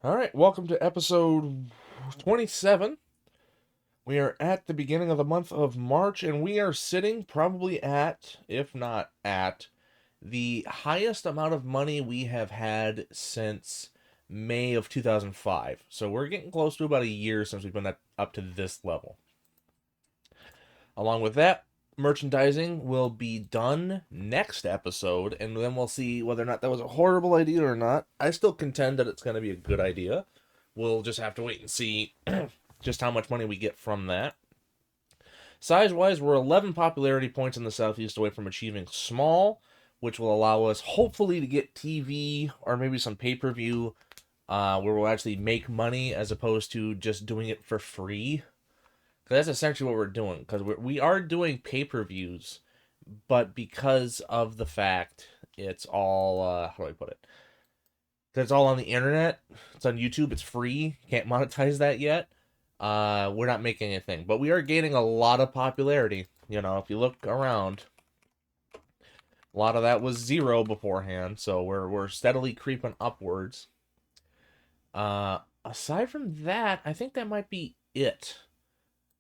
All right, welcome to episode 27. We are at the beginning of the month of March, and we are sitting probably at, if not at, the highest amount of money we have had since May of 2005. So we're getting close to about a year since we've been up to this level. Along with that, merchandising will be done next episode, and then we'll see whether or not that was a horrible idea or not. I still contend that it's going to be a good idea. We'll just have to wait and see just how much money we get from that. Size wise, we're 11 popularity points in the Southeast away from achieving small, which will allow us hopefully to get TV or maybe some pay per view where we'll actually make money as opposed to just doing it for free. That's essentially what we're doing, because we are doing pay per views, but because of the fact it's all, how do I put it? It's all on the internet. It's on YouTube. It's free. Can't monetize that yet. We're not making anything, but we are gaining a lot of popularity. You know, if you look around, a lot of that was zero beforehand, so we're steadily creeping upwards. Aside from that, I think that might be it.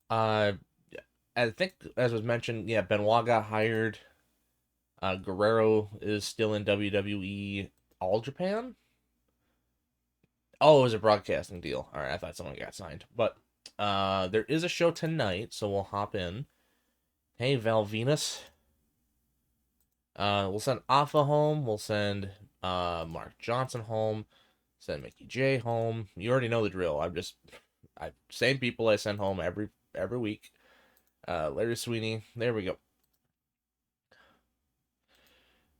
Uh, I think, as was mentioned, yeah, Benoit got hired. Guerrero is still in WWE All Japan. Oh, it was a broadcasting deal. All right, I thought someone got signed. But there is a show tonight, so we'll hop in. Hey, Val Venus. We'll send Alpha home. We'll send Mark Johnson home. Send Mickey J home. You already know the drill. Same people I send home every week. Larry Sweeney. There we go.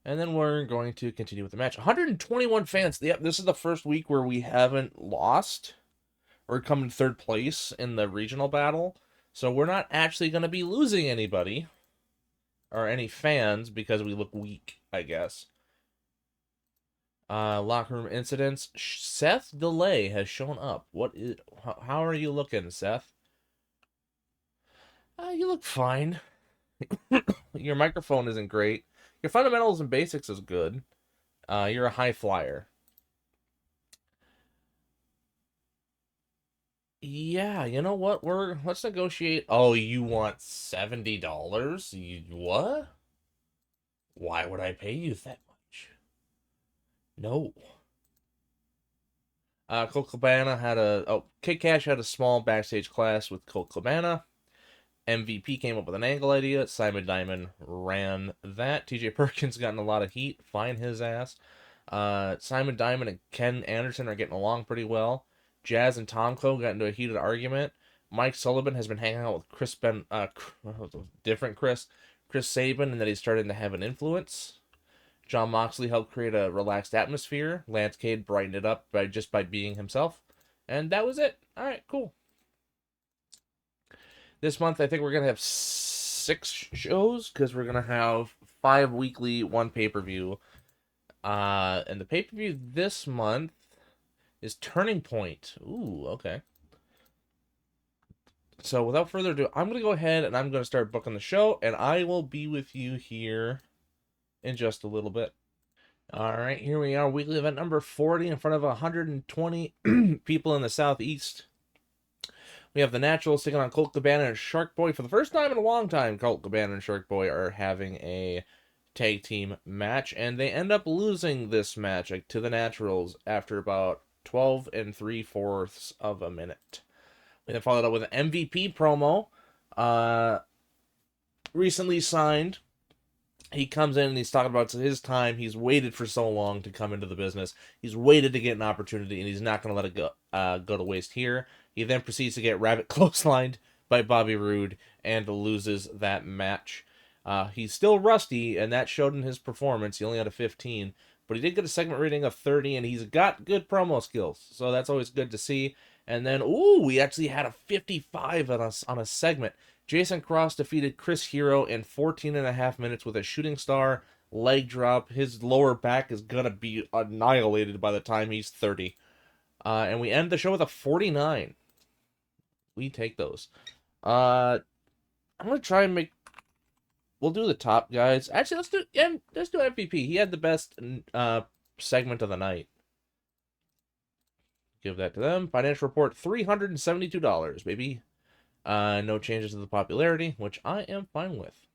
And then we're going to continue with the match. 121 fans. Yep, this is the first week where we haven't lost or come in third place in the regional battle. So we're not actually going to be losing anybody or any fans because we look weak, I guess. Locker room incidents. Seth Delay has shown up. How are you looking, Seth? You look fine. Your microphone isn't great. Your fundamentals and basics is good. You're a high flyer. Yeah, you know what? Let's negotiate. Oh, you want $70? You what? Why would I pay you that much? No. Colt Cabana Kid Cash had a small backstage class with Colt Cabana. MVP came up with an angle idea. Simon Diamond ran that. TJ Perkins got in a lot of heat. Fine his ass. Simon Diamond and Ken Anderson are getting along pretty well. Jazz and Tomko got into a heated argument. Mike Sullivan has been hanging out with Chris Sabin, and that he's starting to have an influence. John Moxley helped create a relaxed atmosphere. Lance Cade brightened it up by being himself. And that was it. All right, cool. This month, I think we're going to have 6 shows because we're going to have 5 weekly, 1 pay-per-view. And the pay-per-view this month is Turning Point. Ooh, okay. So without further ado, I'm going to go ahead and I'm going to start booking the show, and I will be with you here in just a little bit. All right, here we are, weekly event number 40 in front of 120 people in the Southeast. We have the Naturals taking on Colt Cabana and Shark Boy. For the first time in a long time, Colt Cabana and Shark Boy are having a tag team match, and they end up losing this match to the Naturals after about 12 3/4 of a minute. We then followed up with an MVP promo. Recently signed. He comes in and he's talking about his time. He's waited for so long to come into the business. He's waited to get an opportunity, and he's not going to let it go to waste here. He then proceeds to get rabbit clotheslined by Bobby Roode and loses that match. He's still rusty, and that showed in his performance. He only had a 15, but he did get a segment rating of 30, and he's got good promo skills, so that's always good to see. And then, we actually had a 55 on a segment. Jason Cross defeated Chris Hero in 14 and a half minutes with a shooting star leg drop. His lower back is going to be annihilated by the time he's 30. And we end the show with a 49. We take those. I'm going to try and we'll do the top guys. Actually, let's do MVP. He had the best segment of the night. give that to them. Financial report, $372, baby. No changes to the popularity, which I am fine with.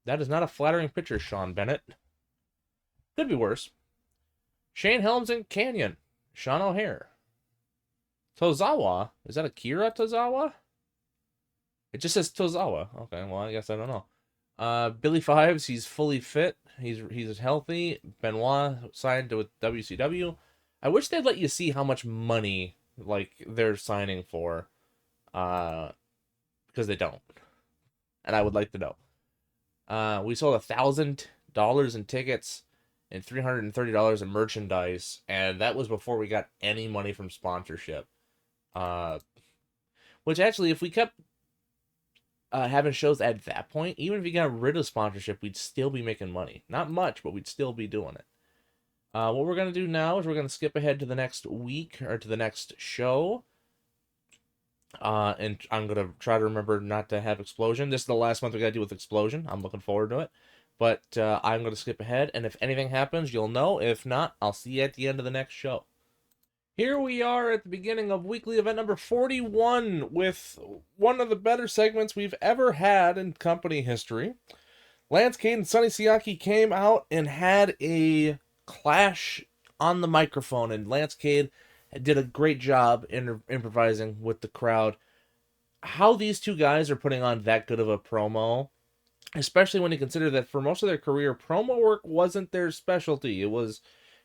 That is not a flattering picture, Sean Bennett. Could be worse. Shane Helms and Canyon. Sean O'Hare. Tozawa. Is that Akira Tozawa? It just says Tozawa. Okay, well, I guess I don't know. Billy Fives, he's fully fit. He's healthy. Benoit signed with WCW. I wish they'd let you see how much money like they're signing for. Because they don't. And I would like to know. We sold $1,000 in tickets and $330 in merchandise, and that was before we got any money from sponsorship. Which actually, if we kept having shows at that point, even if you got rid of sponsorship, we'd still be making money. Not much, but we'd still be doing it. What we're going to do now is we're going to skip ahead to the next week, or to the next show. And I'm going to try to remember not to have Explosion. This is the last month we got to do with Explosion. I'm looking forward to it. But I'm going to skip ahead, and if anything happens, you'll know. If not, I'll see you at the end of the next show. Here we are at the beginning of weekly event number 41 with one of the better segments we've ever had in company history. Lance Cade and Sonny Siaki came out and had a clash on the microphone, and Lance Cade did a great job in improvising with the crowd. How these two guys are putting on that good of a promo, especially when you consider that for most of their career, promo work wasn't their specialty. It was,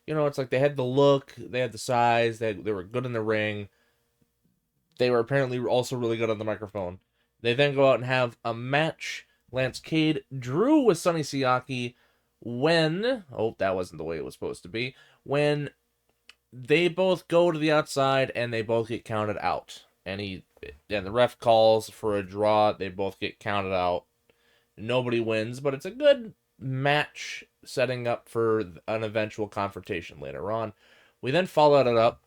it's like they had the look, they had the size, they were good in the ring. They were apparently also really good on the microphone. They then go out and have a match. Lance Cade drew with Sonny Siaki that wasn't the way it was supposed to be, when they both go to the outside and they both get counted out. And the ref calls for a draw. They both get counted out. Nobody wins, but it's a good match setting up for an eventual confrontation later on. We then followed it up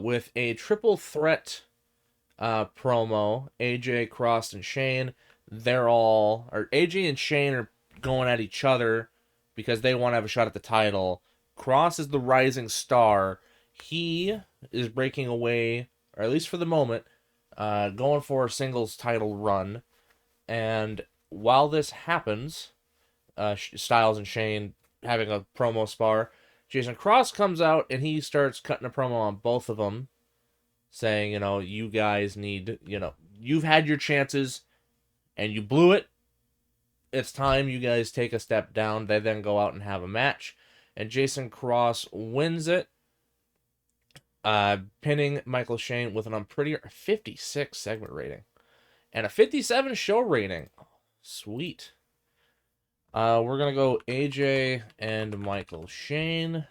with a triple threat promo. AJ, Cross, and Shane. AJ and Shane are going at each other because they want to have a shot at the title. Cross is the rising star. He is breaking away, or at least for the moment, going for a singles title run. And while this happens, Styles and Shane having a promo spar, Jason Cross comes out and he starts cutting a promo on both of them, saying, you guys need, you've had your chances and you blew it. It's time you guys take a step down. They then go out and have a match, and Jason Cross wins it, pinning Michael Shane with an unpretty 56 segment rating and a 57 show rating. Sweet. We're gonna go AJ and Michael Shane.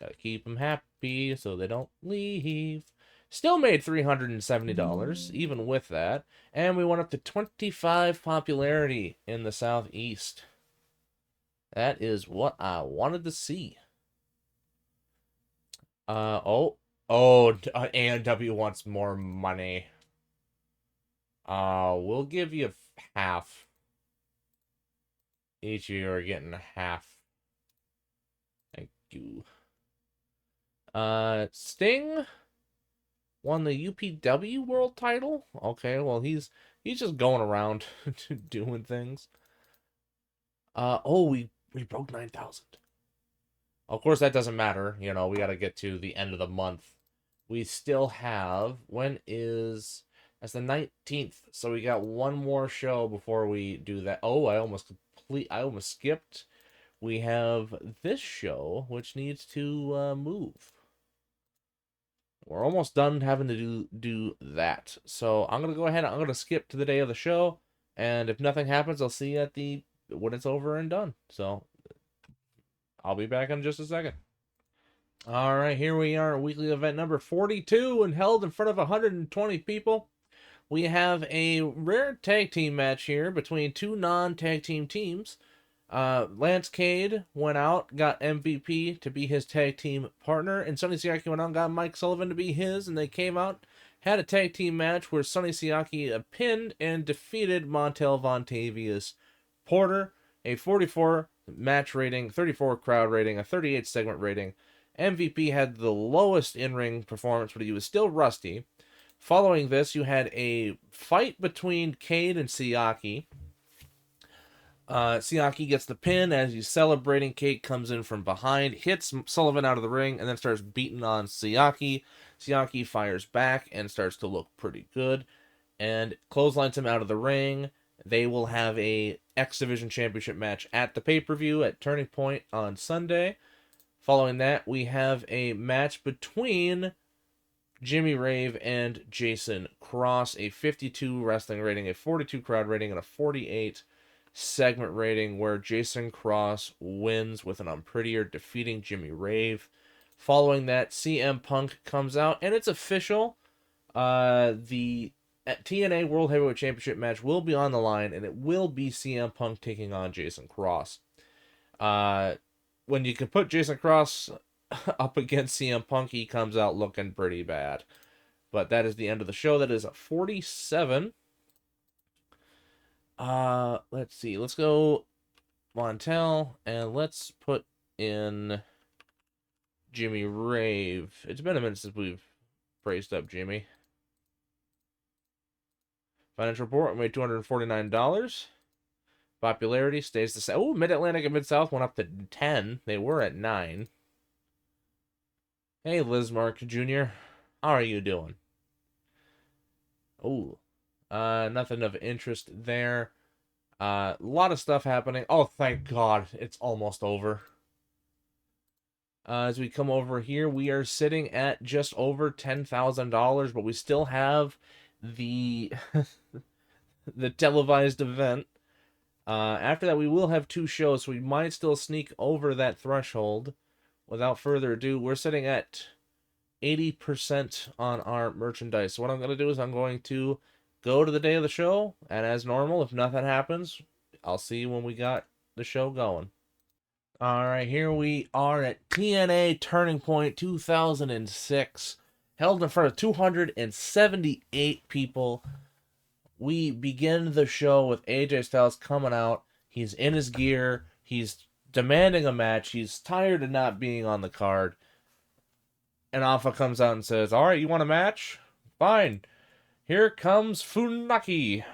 Gotta keep them happy so they don't leave. Still made $370, even with that. And we went up to 25 popularity in the Southeast. That is what I wanted to see. A&W wants more money. We'll give you half. Each of you are getting half. Thank you. Sting won the UPW world title. Okay, well he's just going around doing things. We broke 9,000. Of course that doesn't matter. We got to get to the end of the month. We still have that's the 19th. So we got one more show before we do that. I almost skipped. We have this show which needs to move. We're almost done having to do that. So I'm going to go ahead. I'm going to skip to the day of the show. And if nothing happens, I'll see you when it's over and done. So I'll be back in just a second. All right, here we are at weekly event number 42 and held in front of 120 people. We have a rare tag team match here between two non-tag team teams. Lance Cade went out, got MVP to be his tag team partner, and Sonny Siaki went out and got Mike Sullivan to be his, and they came out, had a tag team match where Sonny Siaki pinned and defeated Montel Vontavious Porter, a 44 match rating, 34 crowd rating, a 38 segment rating. MVP had the lowest in-ring performance, but he was still rusty. Following this, you had a fight between Cade and Siaki. Siaki gets the pin. As he's celebrating, Cade comes in from behind, hits Sullivan out of the ring, and then starts beating on Siaki. Siaki fires back and starts to look pretty good, and clotheslines him out of the ring. They will have a X Division Championship match at the pay-per-view at Turning Point on Sunday. Following that, we have a match between Jimmy Rave and Jason Cross, a 52 wrestling rating, a 42 crowd rating, and a 48 segment rating, where Jason Cross wins with an unprettier, defeating Jimmy Rave. Following that, CM Punk comes out, and it's official. The TNA World Heavyweight Championship match will be on the line, and it will be CM Punk taking on Jason Cross. When you can put Jason Cross up against CM Punk, he comes out looking pretty bad. But that is the end of the show. That is a 47. Let's see. Let's go Montel, and let's put in Jimmy Rave. It's been a minute since we've praised up Jimmy. Financial report, made $249. Popularity stays the same. Oh, Mid-Atlantic and Mid-South went up to 10. They were at 9. Hey, Lizmark Jr. How are you doing? Oh, nothing of interest there. A lot of stuff happening. Oh, thank God. It's almost over. As we come over here, we are sitting at just over $10,000, but we still have the the televised event. After that, we will have 2 shows, so we might still sneak over that threshold. Without further ado, we're sitting at 80% on our merchandise. So what I'm going to do is I'm going to go to the day of the show, and as normal, if nothing happens, I'll see you when we got the show going. Alright, here we are at TNA Turning Point 2006, held in front of 278 people. We begin the show with AJ Styles coming out. He's in his gear. He's demanding a match. He's tired of not being on the card. And Alpha comes out and says, "Alright, you want a match? Fine. Here comes Funaki,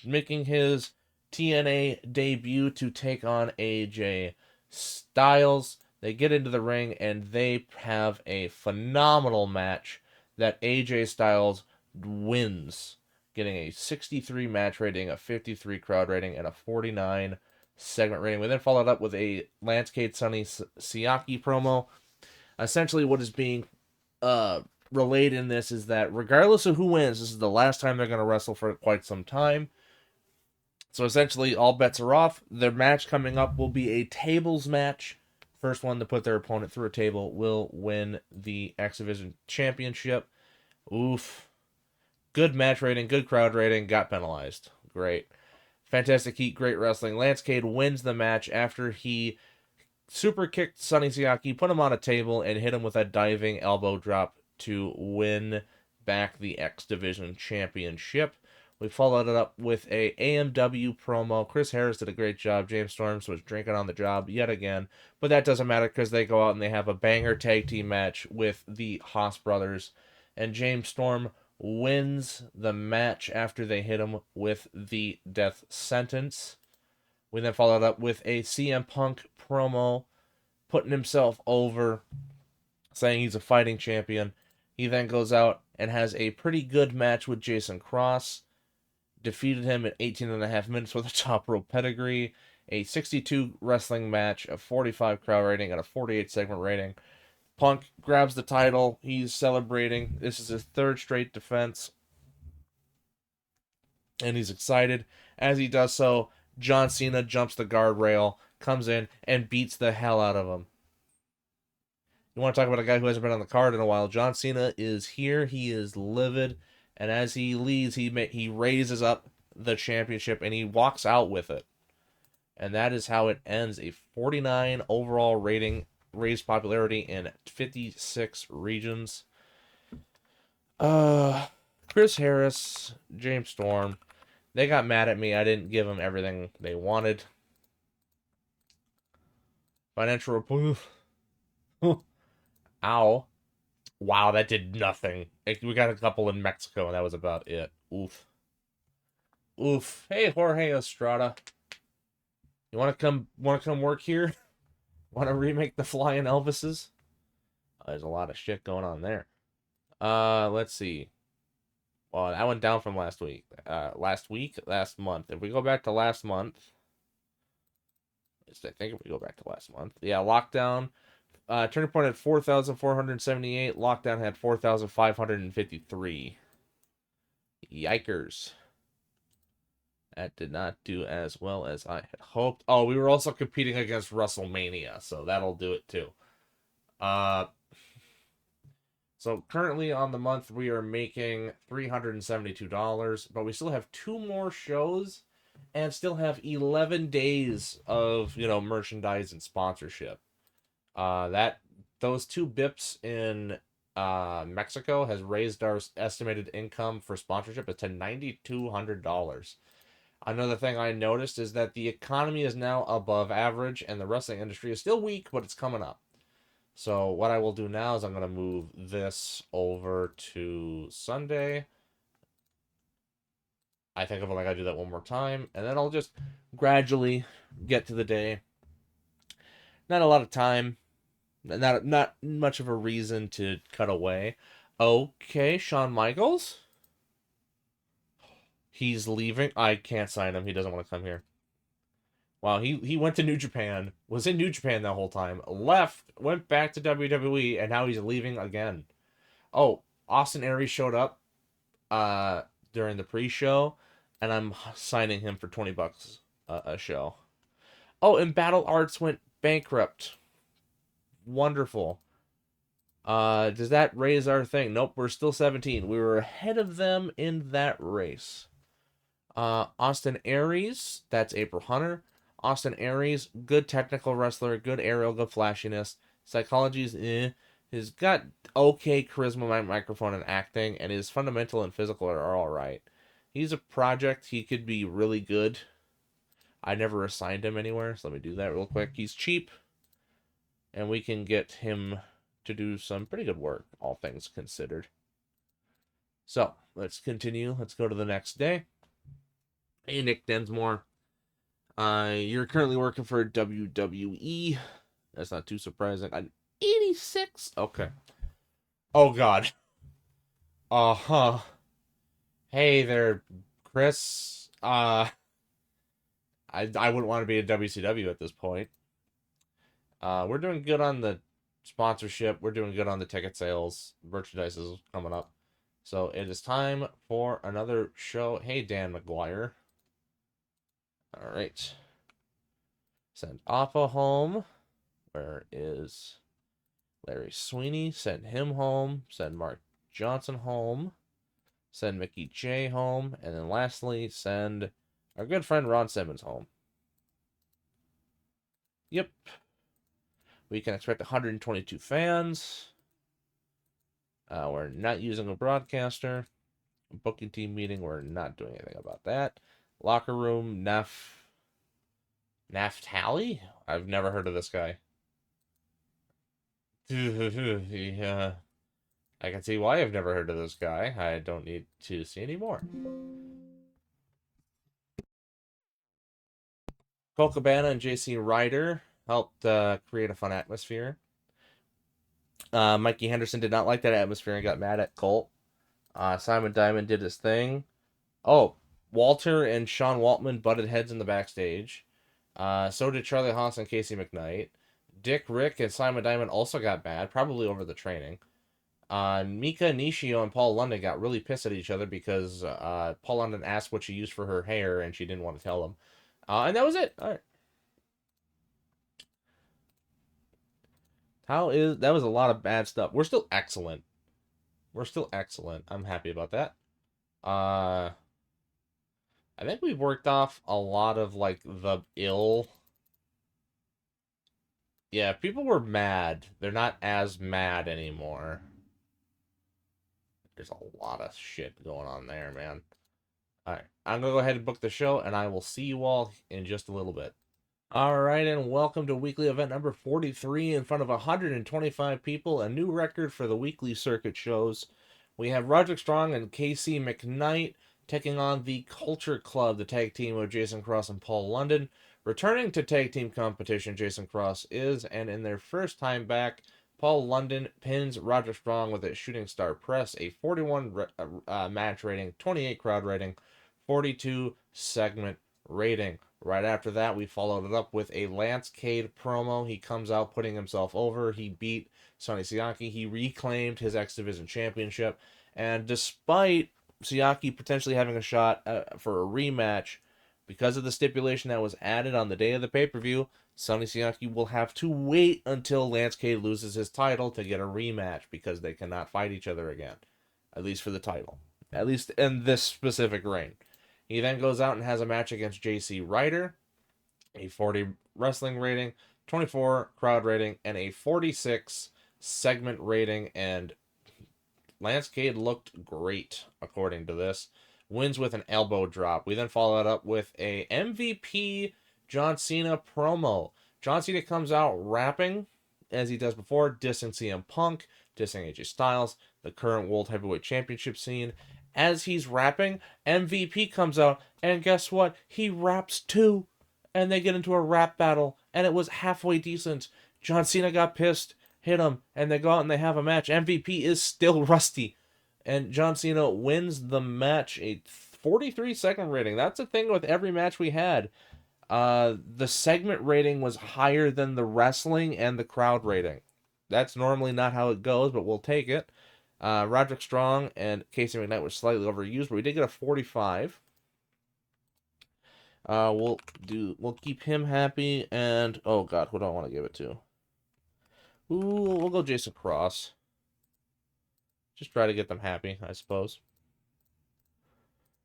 making his TNA debut to take on AJ Styles." They get into the ring and they have a phenomenal match that AJ Styles wins, getting a 63 match rating, a 53 crowd rating, and a 49 segment rating. We then followed up with a Lance Cade Sonny Siaki promo. Essentially, what is being relayed in this is that regardless of who wins, this is the last time they're going to wrestle for quite some time. So essentially, all bets are off. Their match coming up will be a tables match. First one to put their opponent through a table will win the X Division Championship. Oof. Good match rating, good crowd rating, got penalized. Great. Fantastic heat, great wrestling. Lance Cade wins the match after he super kicked Sonny Siaki, put him on a table, and hit him with a diving elbow drop to win back the X Division Championship. We followed it up with a AMW promo. Chris Harris did a great job. James Storms was drinking on the job yet again, but that doesn't matter because they go out and they have a banger tag team match with the Haas brothers, and James Storm wins the match after they hit him with the death sentence. We then followed up with a CM Punk promo, putting himself over, saying he's a fighting champion. He then goes out and has a pretty good match with Jason Cross, defeated him in 18.5 minutes with a top rope pedigree, a 62 wrestling match, a 45 crowd rating, and a 48 segment rating. Punk grabs the title. He's celebrating. This is his 3rd straight defense, and he's excited. As he does so, John Cena jumps the guardrail, comes in, and beats the hell out of him. You want to talk about a guy who hasn't been on the card in a while? John Cena is here. He is livid, and as he leaves, he raises up the championship, and he walks out with it. And that is how it ends. A 49 overall rating, raised popularity in 56 regions. Chris Harris, James Storm, they got mad at me. I didn't give them everything they wanted. Financial report. Ow. Wow, that did nothing. We got a couple in Mexico, and that was about it. Oof. Oof. Hey, Jorge Estrada. You want to come work here? Want to remake the Flying Elvises? There's a lot of shit going on there. Let's see. Well, that went down from last week. Last month. If we go back to last month, I think if we go back to last month, yeah, lockdown. Turning point had 4,478. Lockdown had 4,553. Yikers. That did not do as well as I had hoped. Oh, we were also competing against WrestleMania, so that'll do it too. Uh, so currently on the month we are making $372, but we still have two more shows and still have 11 days of, merchandise and sponsorship. That those two bips in Mexico has raised our estimated income for sponsorship to $9,200. Another thing I noticed is that the economy is now above average and the wrestling industry is still weak, but it's coming up. So what I will do now is I'm going to move this over to Sunday. I think I'm going to do that one more time, and then I'll just gradually get to the day. Not a lot of time. Not much of a reason to cut away. Okay, Shawn Michaels. He's leaving. I can't sign him. He doesn't want to come here. Wow, he went to New Japan, was in New Japan that whole time, left, went back to WWE, and now he's leaving again. Oh, Austin Aries showed up during the pre-show, and I'm signing him for $20 a show. Oh, and Battle Arts went bankrupt. Wonderful. Does that raise our thing? Nope, we're still 17. We were ahead of them in that race. Austin Aries, that's April Hunter. Austin Aries, good technical wrestler, good aerial, good flashiness. Psychology's He's got okay charisma, microphone, and acting, and his fundamental and physical are all right. He's a project. He could be really good. I never assigned him anywhere, so let me do that real quick. He's cheap, and we can get him to do some pretty good work, all things considered. So, let's continue. Let's go to the next day. Hey, Nick Densmore. You're currently working for WWE. That's not too surprising. I'm 86? Okay. Oh, God. Uh-huh. Hey there, Chris. I wouldn't want to be a WCW at this point. We're doing good on the sponsorship. We're doing good on the ticket sales. Merchandise is coming up. So it is time for another show. Hey, Dan McGuire. All right. Send Appa home. Where is Larry Sweeney? Send him home. Send Mark Johnson home. Send Mickey J home. And then lastly, send our good friend Ron Simmons home. Yep. We can expect 122 fans. We're not using a broadcaster. Booking team meeting, we're not doing anything about that. Locker room, Naftali? I've never heard of this guy. Yeah, I can see why I've never heard of this guy. I don't need to see any more. Cole Cabana and JC Ryder helped create a fun atmosphere. Mikey Henderson did not like that atmosphere and got mad at Colt. Simon Diamond did his thing. Oh, Walter and Sean Waltman butted heads in the backstage. So did Charlie Haas and Casey McKnight. Dick, Rick, and Simon Diamond also got mad, probably over the training. Mika Nishio and Paul London got really pissed at each other because Paul London asked what she used for her hair and she didn't want to tell him. And that was it. All right. That was a lot of bad stuff. We're still excellent. We're still excellent. I'm happy about that. I think we've worked off a lot of like the ill. Yeah, people were mad. They're not as mad anymore. There's a lot of shit going on there, man. All right, I'm gonna go ahead and book the show, and I will see you all in just a little bit. All right, and welcome to weekly event number 43 in front of 125 people, a new record for the weekly circuit shows. We have Roderick Strong and Casey McKnight taking on the Culture Club, the tag team of Jason Cross and Paul London. Returning to tag team competition, Jason Cross is, and in their first time back, Paul London pins Roderick Strong with a shooting star press, a 41 match rating, 28 crowd rating, 42 segment rating. Right after that, we followed it up with a Lance Cade promo. He comes out putting himself over. He beat Sonny Siaki. He reclaimed his X Division Championship. And despite Siaki potentially having a shot for a rematch, because of the stipulation that was added on the day of the pay per view, Sonny Siaki will have to wait until Lance Cade loses his title to get a rematch because they cannot fight each other again, at least for the title, at least in this specific reign. He then goes out and has a match against JC Ryder, a 40 wrestling rating, 24 crowd rating, and a 46 segment rating. And Lance Cade looked great, according to this. Wins with an elbow drop. We then follow that up with a MVP John Cena promo. John Cena comes out rapping, as he does before, dissing CM Punk, dissing AJ Styles, the current World Heavyweight Championship scene. As he's rapping, MVP comes out, and guess what? He raps too. And they get into a rap battle, and it was halfway decent. John Cena got pissed, hit him, and they go out and they have a match. MVP is still rusty, and John Cena wins the match, a 43 second rating. That's the thing with every match we had. The segment rating was higher than the wrestling and the crowd rating. That's normally not how it goes, but we'll take it. Roderick Strong and Casey McKnight were slightly overused, but we did get a 45. We'll keep him happy, and oh god, who do I want to give it to? Ooh, we'll go Jason Cross. Just try to get them happy, I suppose.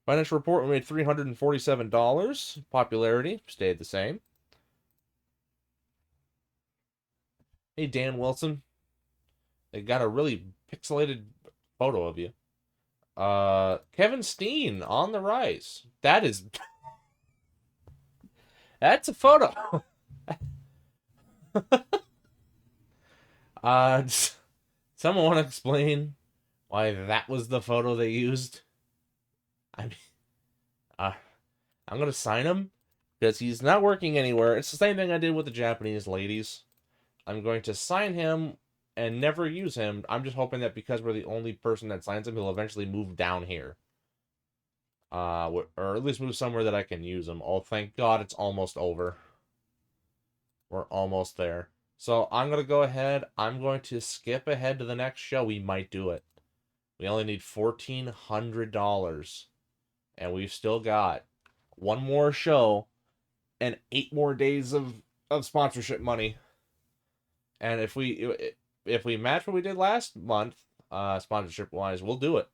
Financial report, we made $347. Popularity stayed the same. Hey, Dan Wilson. They got a really pixelated photo of you. Kevin Steen on the rise. That's a photo. uh, someone want to explain why that was the photo they used? I mean, uh, I'm gonna sign him because he's not working anywhere. It's the same thing I did with the Japanese ladies. I'm going to sign him and never use him. I'm just hoping that because we're the only person that signs him, he'll eventually move down here. Or at least move somewhere that I can use him. Oh, thank God it's almost over. We're almost there. So I'm going to go ahead. I'm going to skip ahead to the next show. We might do it. We only need $1,400. And we've still got one more show and 8 more days of sponsorship money. And if we match what we did last month, sponsorship wise, we'll do it.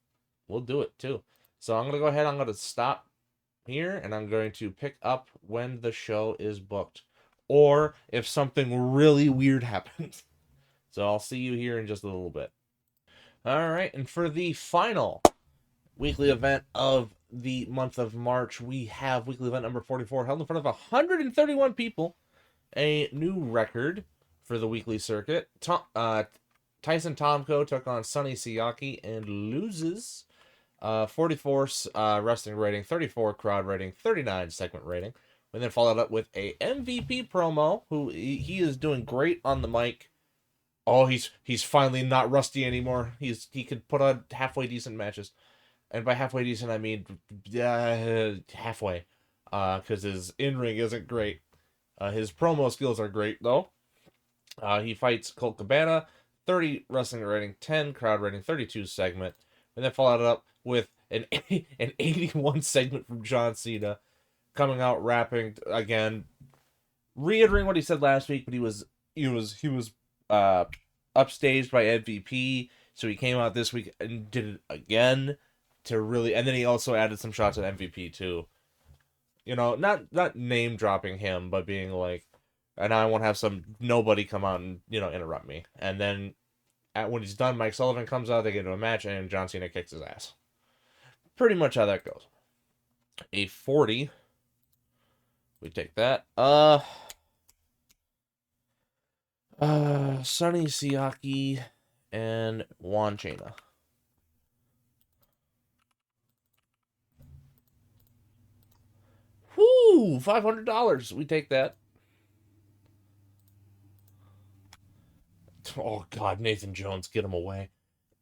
We'll do it too. So I'm gonna go ahead. I'm gonna stop here, and I'm going to pick up when the show is booked, or if something really weird happens. So I'll see you here in just a little bit. All right, and for the final weekly event of the month of March, we have weekly event number 44, held in front of 131 people. A new record for the weekly circuit. Tyson Tomko took on Sonny Siaki and loses. 44 wrestling rating, 34 crowd rating, 39 segment rating. And then followed up with a MVP promo, who he is doing great on the mic. Oh, he's finally not rusty anymore. He could put on halfway decent matches, and by halfway decent I mean halfway, because his in ring isn't great. His promo skills are great though. He fights Colt Cabana, 30 wrestling rating, 10 crowd rating, 32 segment, and then followed up with an 81 segment from John Cena, coming out rapping again, reiterating what he said last week, but he was upstaged by MVP, so he came out this week and did it again to really, and then he also added some shots at MVP too. You know, not name dropping him, but being like, and I won't have some nobody come out and interrupt me. And then when he's done, Mike Sullivan comes out, they get into a match, and John Cena kicks his ass. Pretty much how that goes. A 40. We take that. Sonny Siaki and Juan Chena. Whoo! $500. We take that. Oh, God. Nathan Jones, get him away.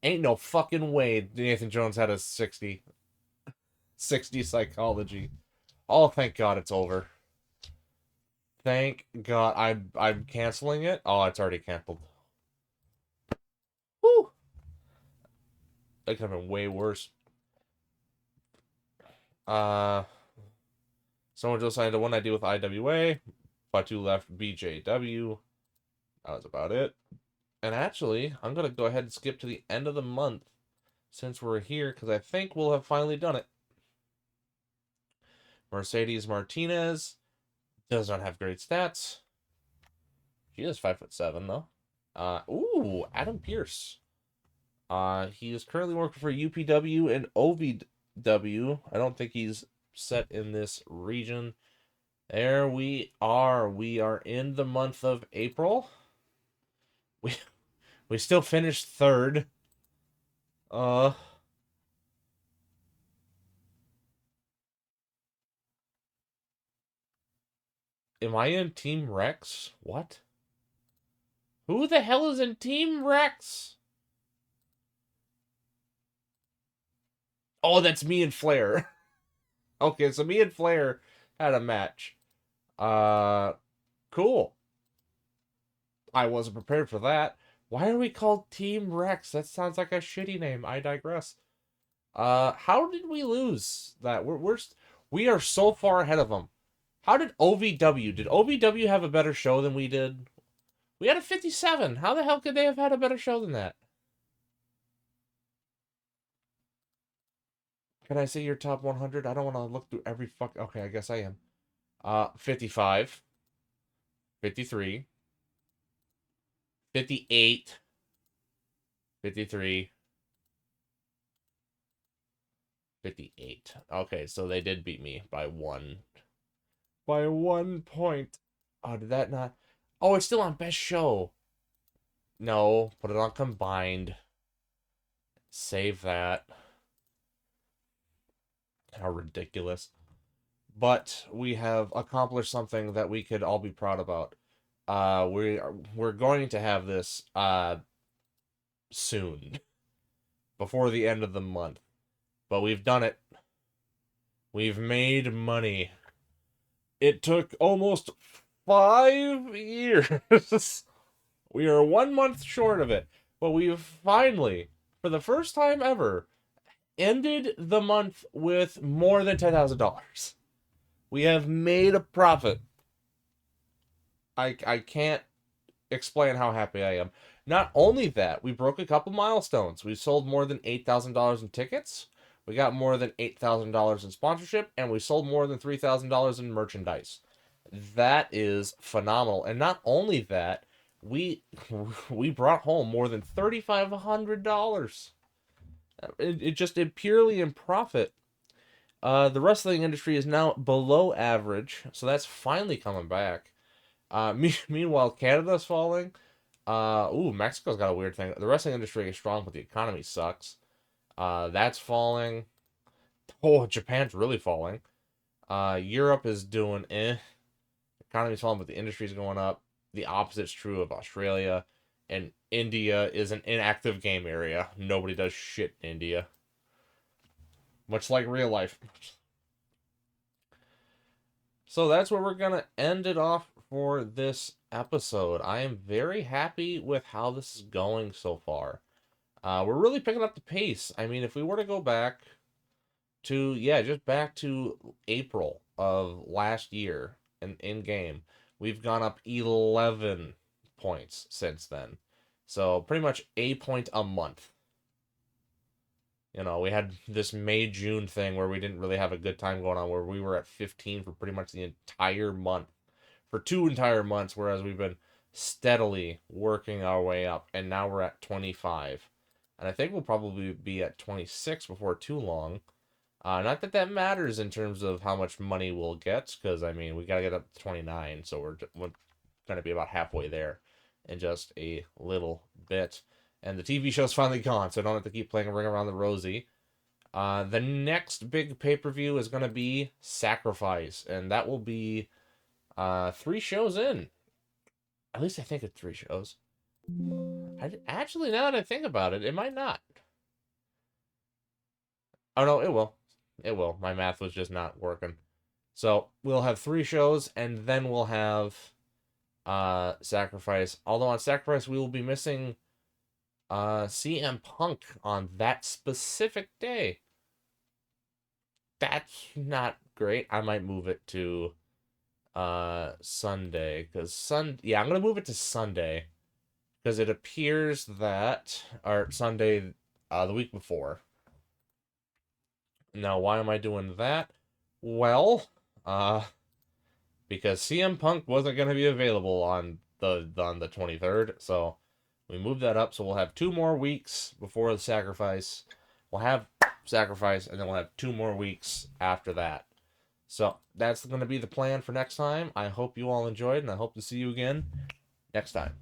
Ain't no fucking way Nathan Jones had a 60 psychology. Oh, thank God it's over. Thank God. I'm canceling it. Oh, it's already canceled. Whoo! That could have been way worse. Uh, Someone just signed a one I deal with IWA. Fatu left BJW. That was about it. And actually, I'm gonna go ahead and skip to the end of the month since we're here because I think we'll have finally done it. Mercedes Martinez does not have great stats. She is 5'7" though. Adam Pierce. He is currently working for UPW and OVW. I don't think he's set in this region. There we are. We are in the month of April. We we still finished third. Uh am I in Team Rex? What? Who the hell is in Team Rex? Oh, that's me and Flair. Okay, so me and Flair had a match. Uh cool. I wasn't prepared for that. Why are we called Team Rex? That sounds like a shitty name. I digress. How did we lose that? We are so far ahead of them. How did OVW? Did OVW have a better show than we did? We had a 57. How the hell could they have had a better show than that? Can I say your top 100? I don't want to look through every fuck. Okay, I guess I am. 55, 53, 58, 53, 58. Okay, so they did beat me by one. By 1 point. Oh, did that not? Oh, it's still on best show. No, put it on combined. Save that. How ridiculous. But we have accomplished something that we could all be proud about. We're going to have this soon, before the end of the month. But we've done it. We've made money. It took almost 5 years. We are 1 month short of it. But we've finally, for the first time ever, ended the month with more than $10,000. We have made a profit. I can't explain how happy I am. Not only that, we broke a couple milestones. We sold more than $8,000 in tickets. We got more than $8,000 in sponsorship, and we sold more than $3,000 in merchandise. That is phenomenal. And not only that, we we brought home more than $3,500. It just purely in profit. The wrestling industry is now below average, so that's finally coming back. Meanwhile, Canada's falling. Mexico's got a weird thing. The wrestling industry is strong, but the economy sucks. That's falling. Oh, Japan's really falling. Europe is doing eh. Economy's falling, but the industry's going up. The opposite's true of Australia. And India is an inactive game area. Nobody does shit in India. Much like real life. So that's where we're gonna end it off for this episode. I am very happy with how this is going so far. We're really picking up the pace. I mean, if we were to go back to, yeah, just back to April of last year and in game, we've gone up 11 points since then. So pretty much a point a month. You know, we had this May June thing where we didn't really have a good time going on, where we were at 15 for pretty much the entire month, for 2 entire months, whereas we've been steadily working our way up, and now we're at 25. And I think we'll probably be at 26 before too long. Not that that matters in terms of how much money we'll get, because I mean we gotta get up to 29, so we're going to be about halfway there. in just a little bit. And the TV show's finally gone, so I don't have to keep playing Ring Around the Rosie. The next big pay-per-view is going to be Sacrifice, and that will be 3 shows in. At least I think it's 3 shows. Actually, now that I think about it, it might not. Oh, no, it will. It will. My math was just not working. So we'll have 3 shows, and then we'll have Sacrifice. Although on Sacrifice, we will be missing CM Punk on that specific day. That's not great. I might move it to Sunday, because yeah, I'm gonna move it to Sunday, because it appears that, or Sunday the week before. Now, why am I doing that? Well, because CM Punk wasn't gonna be available on the 23rd, so we moved that up, so we'll have 2 more weeks before the Sacrifice. We'll have Sacrifice, and then we'll have 2 more weeks after that. So that's going to be the plan for next time. I hope you all enjoyed, and I hope to see you again next time.